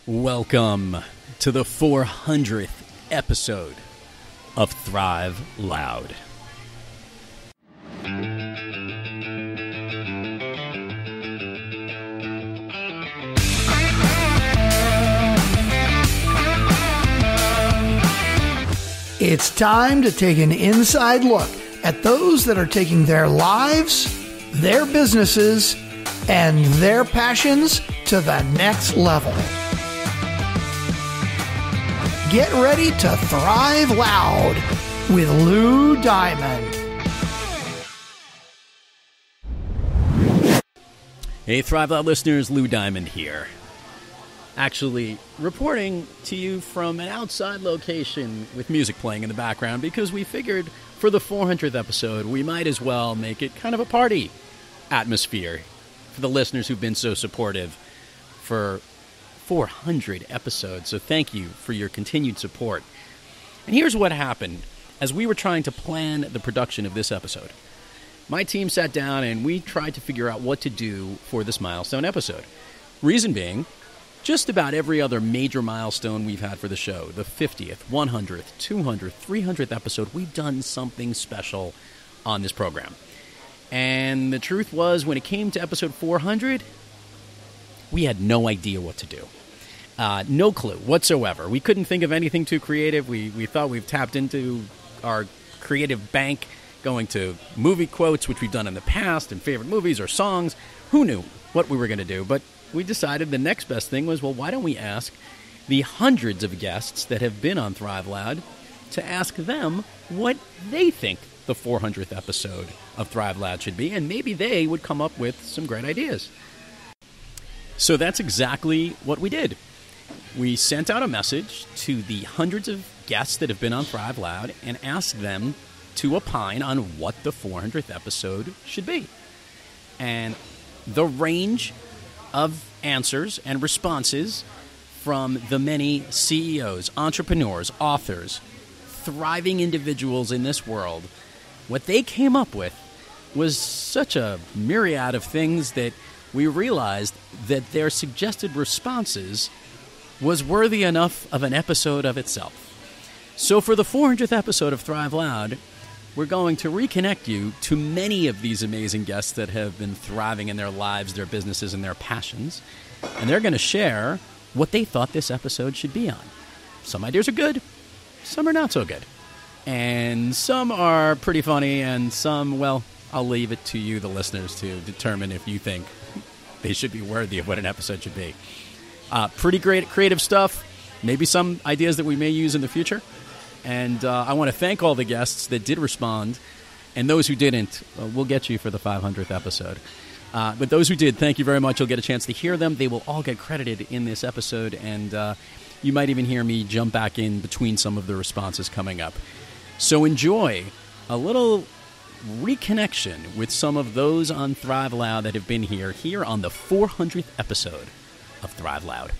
Welcome to the 400th episode of Thrive Loud. It's time to take an inside look at those that are taking their lives, their businesses, and their passions to the next level. Get ready to Thrive Loud with Lou Diamond. Hey, Thrive Loud listeners, Lou Diamond here. Actually, reporting to you from an outside location with music playing in the background because we figured for the 400th episode, we might as well make it kind of a party atmosphere for the listeners who've been so supportive for 400 episodes. So thank you for your continued support. And here's what happened as we were trying to plan the production of this episode. My team sat down and we tried to figure out what to do for this milestone episode. Reason being, just about every other major milestone we've had for the show, the 50th, 100th, 200th, 300th episode, we've done something special on this program. And the truth was, when it came to episode 400, we had no idea what to do. No clue whatsoever. We couldn't think of anything too creative. We thought we've tapped into our creative bank, going to movie quotes, which we've done in the past, and favorite movies or songs. Who knew what we were going to do? But we decided the next best thing was, well, why don't we ask the hundreds of guests that have been on Thrive Loud to ask them what they think the 400th episode of Thrive Loud should be, and maybe they would come up with some great ideas. So that's exactly what we did. We sent out a message to the hundreds of guests that have been on Thrive Loud and asked them to opine on what the 400th episode should be. And the range of answers and responses from the many CEOs, entrepreneurs, authors, thriving individuals in this world, what they came up with was such a myriad of things that we realized that their suggested responses was worthy enough of an episode of itself. So for the 400th episode of Thrive Loud, we're going to reconnect you to many of these amazing guests that have been thriving in their lives, their businesses, and their passions. And they're going to share what they thought this episode should be on. Some ideas are good, some are not so good. And some are pretty funny, and some, well, I'll leave it to you, the listeners, to determine if you think they should be worthy of what an episode should be. Pretty great creative stuff, maybe some ideas that we may use in the future. And I want to thank all the guests that did respond, and those who didn't, we'll get you for the 500th episode. But those who did, thank you very much. You'll get a chance to hear them. They will all get credited in this episode, and you might even hear me jump back in between some of the responses coming up. So enjoy a little reconnection with some of those on Thrive Loud that have been here on the 400th episode of Thrive Loud.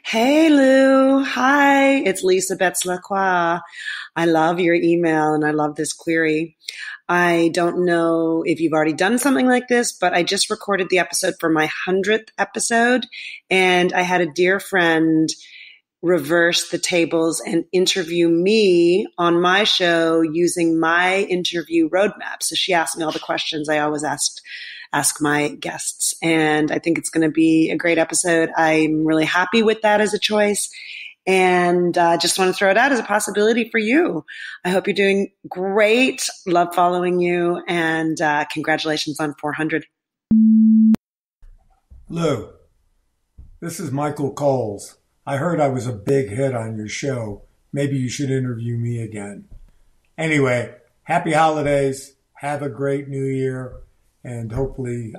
Hey, Lou. Hi, it's Lisa Betts-Lacroix. I love your email and I love this query. I don't know if you've already done something like this, but I just recorded the episode for my 100th episode, and I had a dear friend reverse the tables and interview me on my show using my interview roadmap. So she asked me all the questions I always ask my guests. And I think it's going to be a great episode. I'm really happy with that as a choice. And just want to throw it out as a possibility for you. I hope you're doing great. Love following you. And congratulations on 400. Lou, this is Michael Coles. I heard I was a big hit on your show. Maybe you should interview me again. Anyway, happy holidays. Have a great new year. And hopefully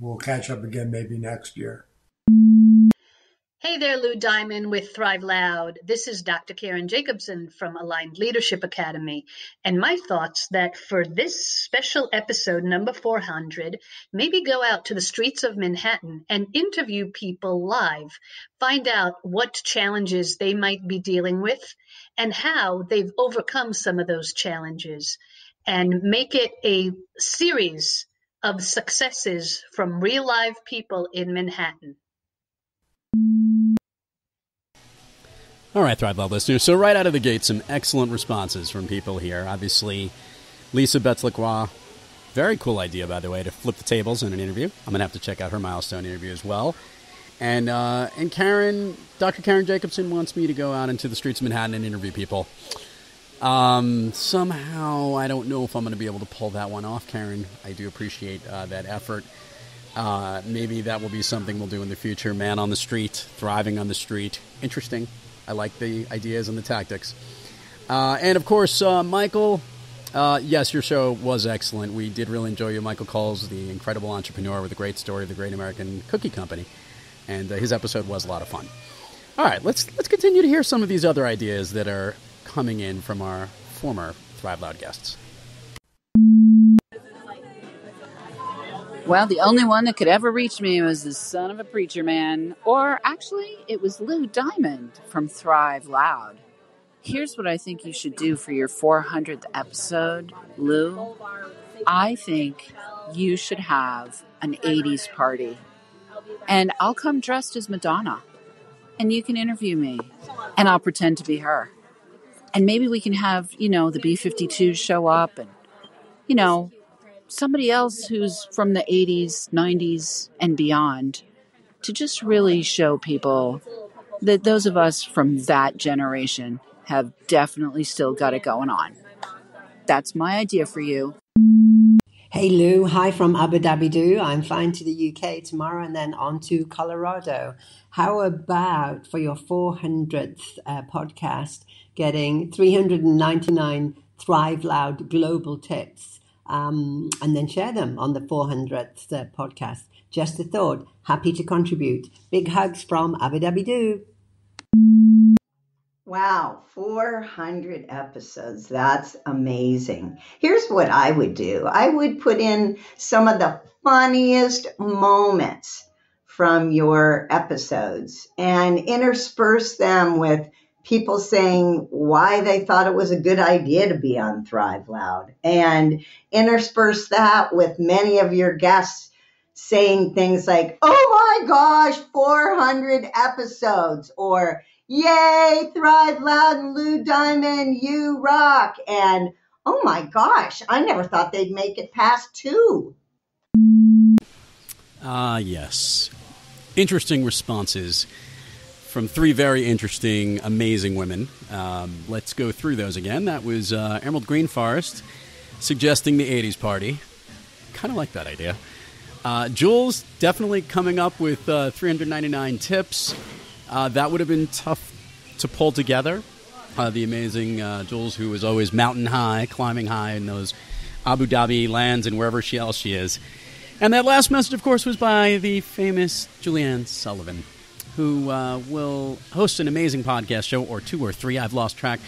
we'll catch up again maybe next year. Hey there, Lou Diamond with Thrive Loud. This is Dr. Karen Jacobson from Aligned Leadership Academy. And my thoughts that for this special episode, number 400, maybe go out to the streets of Manhattan and interview people live. Find out what challenges they might be dealing with and how they've overcome some of those challenges. And make it a series of successes from real live people in Manhattan. All right, Thrive Loud listeners. So right out of the gate, some excellent responses from people here. Obviously, Lisa Betts-Lacroix, very cool idea, by the way, to flip the tables in an interview. I'm going to have to check out her milestone interview as well. And Karen, Dr. Karen Jacobson wants me to go out into the streets of Manhattan and interview people. Somehow, I don't know if I'm going to be able to pull that one off, Karen. I do appreciate that effort. Maybe that will be something we'll do in the future. Man on the street, thriving on the street. Interesting. I like the ideas and the tactics. And, of course, Michael, yes, your show was excellent. We did really enjoy you. Michael Coles, the incredible entrepreneur with a great story of the Great American Cookie Company. And his episode was a lot of fun. All right, let's continue to hear some of these other ideas that are coming in from our former Thrive Loud guests. Well, the only one that could ever reach me was the son of a preacher man. Or actually, it was Lou Diamond from Thrive Loud. Here's what I think you should do for your 400th episode, Lou. I think you should have an 80s party. And I'll come dressed as Madonna. And you can interview me. And I'll pretend to be her. And maybe we can have, the B-52s show up and, somebody else who's from the 80s, 90s, and beyond to just really show people that those of us from that generation have definitely still got it going on. That's my idea for you. Hey Lou, hi from Abu Dhabi. I'm flying to the UK tomorrow and then on to Colorado. How about for your 400th podcast, getting 399 Thrive Loud global tips and then share them on the 400th podcast? Just a thought. Happy to contribute. Big hugs from Abu Dhabi. Wow, 400 episodes. That's amazing. Here's what I would do. I would put in some of the funniest moments from your episodes and intersperse them with people saying why they thought it was a good idea to be on Thrive Loud, and intersperse that with many of your guests saying things like, oh my gosh, 400 episodes, or yay, Thrive Loud and Lou Diamond, you rock. And oh my gosh, I never thought they'd make it past 2. Yes. Interesting responses from 3 very interesting, amazing women. Let's go through those again. That was Emerald GreenForest suggesting the 80s party. Kind of like that idea. Jules definitely coming up with 399 tips. That would have been tough to pull together. The amazing Jules, who is always mountain high, climbing high in those Abu Dhabi lands and wherever else she is. And that last message, of course, was by the famous Julianne Sullivan, who will host an amazing podcast show, or 2 or 3, I've lost track,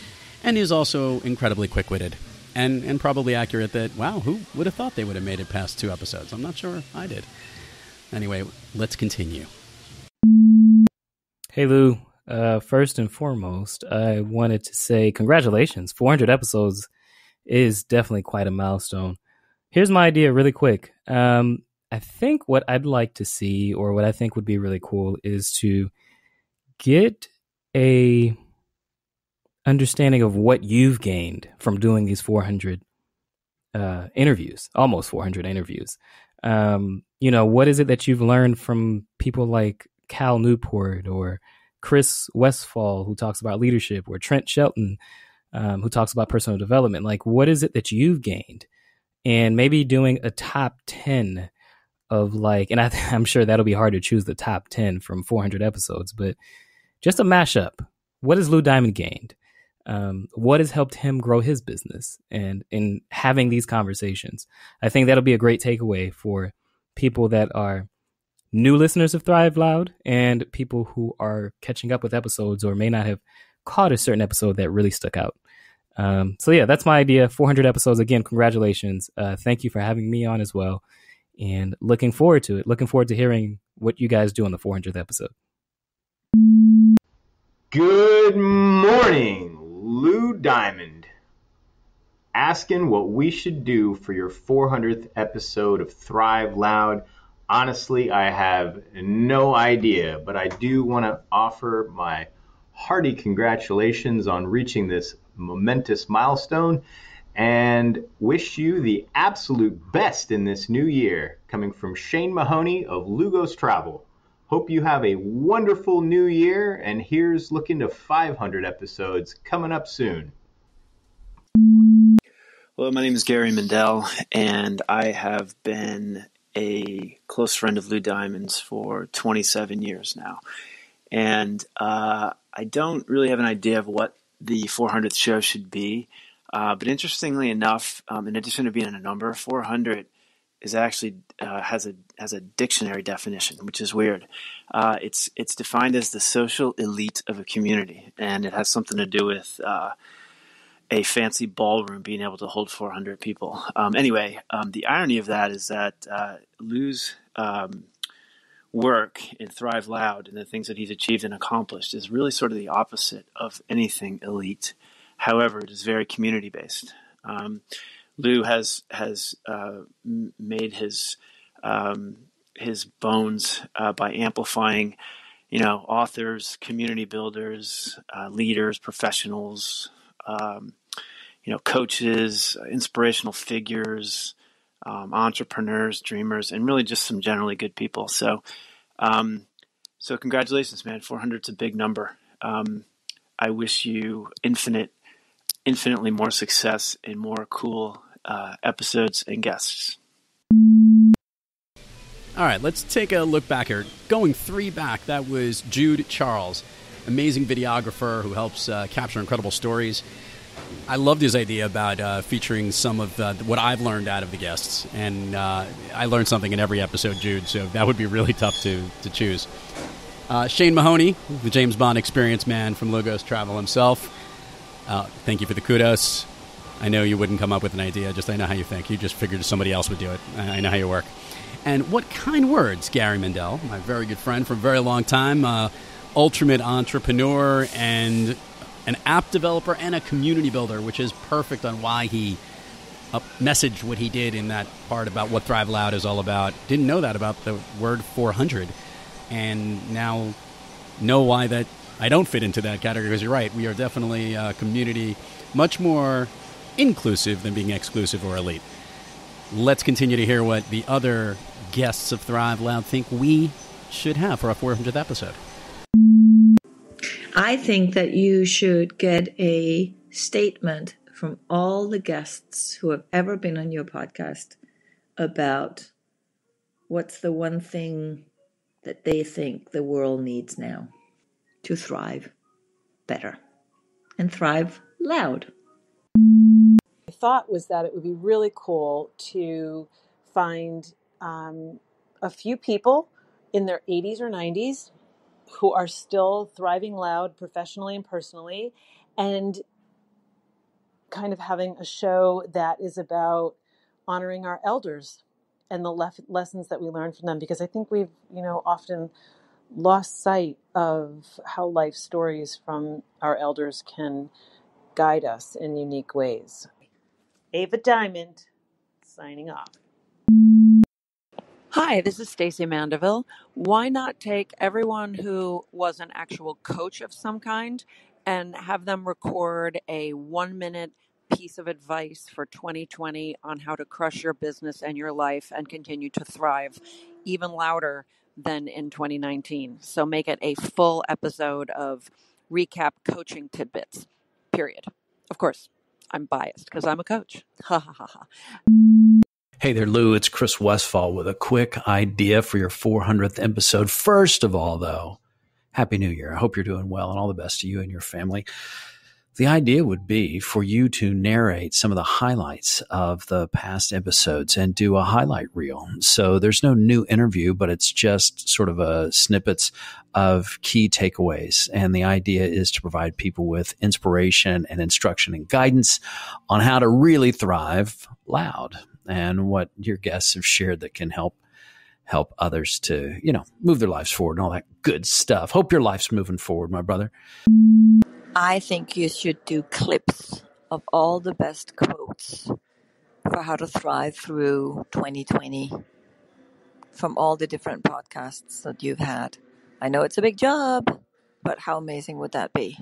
and is also incredibly quick-witted and probably accurate that, wow, who would have thought they would have made it past 2 episodes? I'm not sure I did. Anyway, let's continue. Hey, Lou. First and foremost, I wanted to say congratulations. 400 episodes is definitely quite a milestone. Here's my idea really quick. I think what I'd like to see, or what I think would be really cool, is to get a understanding of what you've gained from doing these 400 interviews, almost 400 interviews. What is it that you've learned from people like Cal Newport or Chris Westfall, who talks about leadership, or Trent Shelton, who talks about personal development? Like, what is it that you've gained? And maybe doing a top 10 of and I'm sure that'll be hard to choose the top 10 from 400 episodes, but just a mashup. What has Lou Diamond gained? What has helped him grow his business? And in having these conversations, I think that'll be a great takeaway for people that are new listeners of Thrive Loud and people who are catching up with episodes or may not have caught a certain episode that really stuck out. So yeah, that's my idea. 400 episodes. Again, congratulations. Thank you for having me on as well. And looking forward to it. Looking forward to hearing what you guys do on the 400th episode. Good morning, Lou Diamond. Asking what we should do for your 400th episode of Thrive Loud. Honestly, I have no idea, but I do want to offer my hearty congratulations on reaching this momentous milestone and wish you the absolute best in this new year. Coming from Shane Mahoney of Lugos Travel. Hope you have a wonderful new year, and here's looking to 500 episodes coming up soon. Hello, my name is Gary Mendel, and I have been a close friend of Lou Diamond's for 27 years now. And I don't really have an idea of what the 400th show should be. But interestingly enough, in addition to being a number, 400 is actually has a dictionary definition, which is weird. It's defined as the social elite of a community, and it has something to do with a fancy ballroom being able to hold 400 people. Anyway, the irony of that is that Lou's work in Thrive Loud and the things that he's achieved and accomplished is really sort of the opposite of anything elite. However, it is very community-based. Lou has made his bones by amplifying, authors, community builders, leaders, professionals, coaches, inspirational figures, entrepreneurs, dreamers, and really just some generally good people. So congratulations, man. 400's a big number. I wish you infinitely more success and more cool episodes and guests. All right, let's take a look back here. Going 3 back, that was Jude Charles, amazing videographer who helps capture incredible stories. I loved his idea about featuring some of what I've learned out of the guests, and I learned something in every episode, Jude, so that would be really tough to choose. Shane Mahoney, the James Bond experience man from Lugos Travel himself. Thank you for the kudos. I know you wouldn't come up with an idea, I know how you think. You just figured somebody else would do it. I know how you work. And what kind words, Gary Mendel, my very good friend for a very long time, ultimate entrepreneur and an app developer and a community builder, which is perfect on why he messaged what he did in that part about what Thrive Loud is all about. Didn't know that about the word 400, and now know why that I don't fit into that category, because you're right. We are definitely a community much more inclusive than being exclusive or elite. Let's continue to hear what the other guests of Thrive Loud think we should have for our 400th episode. I think that you should get a statement from all the guests who have ever been on your podcast about what's the one thing that they think the world needs now to thrive better and thrive loud. My thought was that it would be really cool to find a few people in their 80s or 90s who are still thriving loud professionally and personally, and kind of having a show that is about honoring our elders and the lessons that we learn from them, because I think we've, often lost sight of how life stories from our elders can guide us in unique ways. Ava Diamond, signing off. Hi, this is Stacee Mandeville. Why not take everyone who was an actual coach of some kind and have them record a 1-minute piece of advice for 2020 on how to crush your business and your life and continue to thrive even louder than in 2019. So make it a full episode of recap coaching tidbits, period. Of course, I'm biased because I'm a coach. Ha ha ha ha. Hey there, Lou. It's Chris Westfall with a quick idea for your 400th episode. First of all, though, Happy New Year. I hope you're doing well, and all the best to you and your family. The idea would be for you to narrate some of the highlights of the past episodes and do a highlight reel. So there's no new interview, but it's just sort of a snippets of key takeaways. And the idea is to provide people with inspiration and instruction and guidance on how to really thrive loud, and what your guests have shared that can help others to, move their lives forward and all that good stuff. Hope your life's moving forward, my brother. I think you should do clips of all the best quotes for how to thrive through 2020 from all the different podcasts that you've had. I know it's a big job, but how amazing would that be?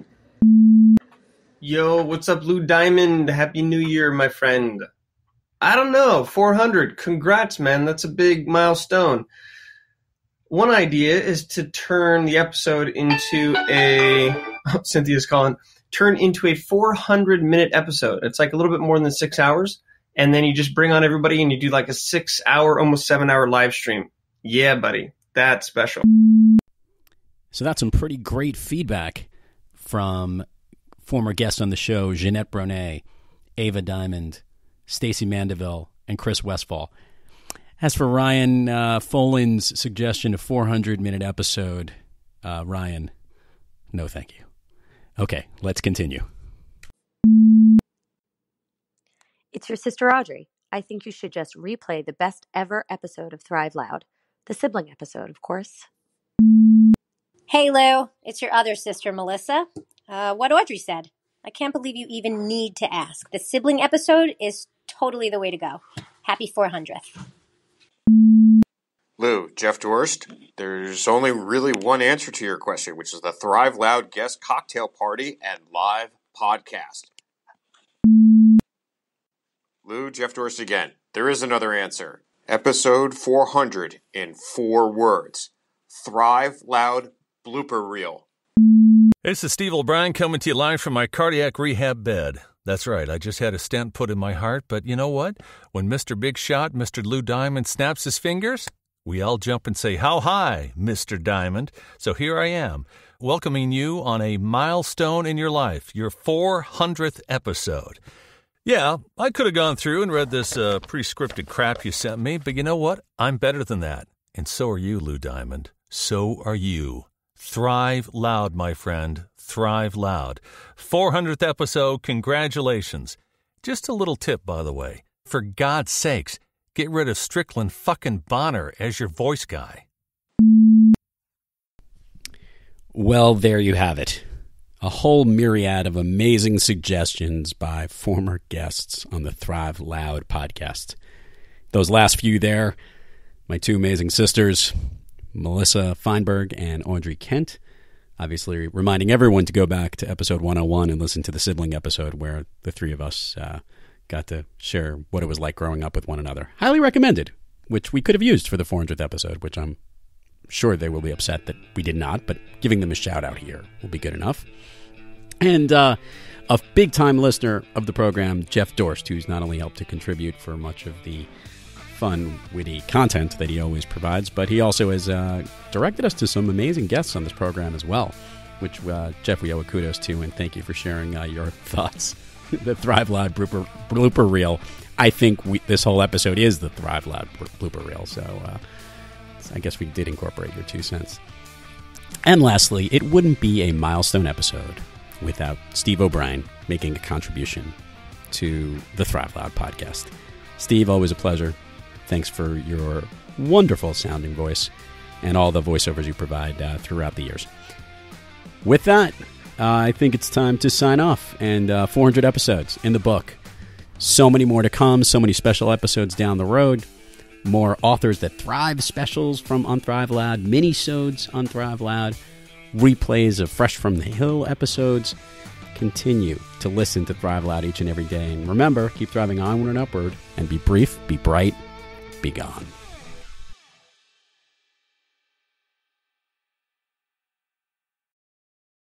Yo, what's up, Lou Diamond? Happy New Year, my friend. I don't know, 400. Congrats, man. That's a big milestone. One idea is to turn the episode into Cynthia's calling, turn into a 400-minute episode. It's like a little bit more than 6 hours. And then you just bring on everybody and you do like a 6-hour, almost 7-hour live stream. Yeah, buddy. That's special. So that's some pretty great feedback from former guests on the show, Jeanette, Bronée, Ava Diamond, Stacee Mandeville, and Chris Westfall. As for Ryan Foland's suggestion of 400-minute episode, Ryan, no thank you. Okay, let's continue. It's your sister Audrey. I think you should just replay the best ever episode of Thrive Loud. The sibling episode, of course. Hey, Lou. It's your other sister, Melissa. What Audrey said. I can't believe you even need to ask. The sibling episode is totally the way to go. Happy 400th. Lou, Jeff Dorst, there's only really one answer to your question, which is the Thrive Loud Guest Cocktail Party and Live Podcast. Lou, Jeff Dorst again. There is another answer. Episode 400 in 4 words. Thrive Loud Blooper Reel. This is Steve O'Brien coming to you live from my cardiac rehab bed. That's right, I just had a stent put in my heart, but you know what? When Mr. Big Shot, Mr. Lou Diamond, snaps his fingers, we all jump and say, "How high, Mr. Diamond?" So here I am, welcoming you on a milestone in your life, your 400th episode. Yeah, I could have gone through and read this pre-scripted crap you sent me, but you know what? I'm better than that. And so are you, Lou Diamond. So are you. Thrive loud, my friend. Thrive loud. 400th episode, congratulations. Just a little tip, by the way. For God's sakes, get rid of Strickland fucking Bonner as your voice guy. Well, there you have it. A whole myriad of amazing suggestions by former guests on the Thrive Loud podcast. Those last few there, my two amazing sisters, Melissa Feinberg and Audrey Kent, obviously reminding everyone to go back to episode 101 and listen to the sibling episode where the three of us got to share what it was like growing up with one another. Highly recommended, which we could have used for the 400th episode, which I'm sure they will be upset that we did not, but giving them a shout out here will be good enough. And a big-time listener of the program, Jeff Dorst, who's not only helped to contribute for much of the fun, witty content that he always provides, but he also has directed us to some amazing guests on this program as well, which, Jeff, we owe a kudos to, and thank you for sharing your thoughts. The Thrive Loud blooper reel. I think this whole episode is the Thrive Loud blooper reel, so I guess we did incorporate your 2 cents. And lastly, it wouldn't be a milestone episode without Steve O'Brien making a contribution to the Thrive Loud podcast. Steve, always a pleasure. Thanks for your wonderful sounding voice and all the voiceovers you provide throughout the years. With that, I think it's time to sign off. And 400 episodes in the book. So many more to come. So many special episodes down the road. More Authors That Thrive specials from on Thrive Loud. Mini-sodes on Thrive Loud. Replays of Fresh from the Hill episodes. Continue to listen to Thrive Loud each and every day. And remember, keep thriving onward and upward. And be brief, be bright, be gone.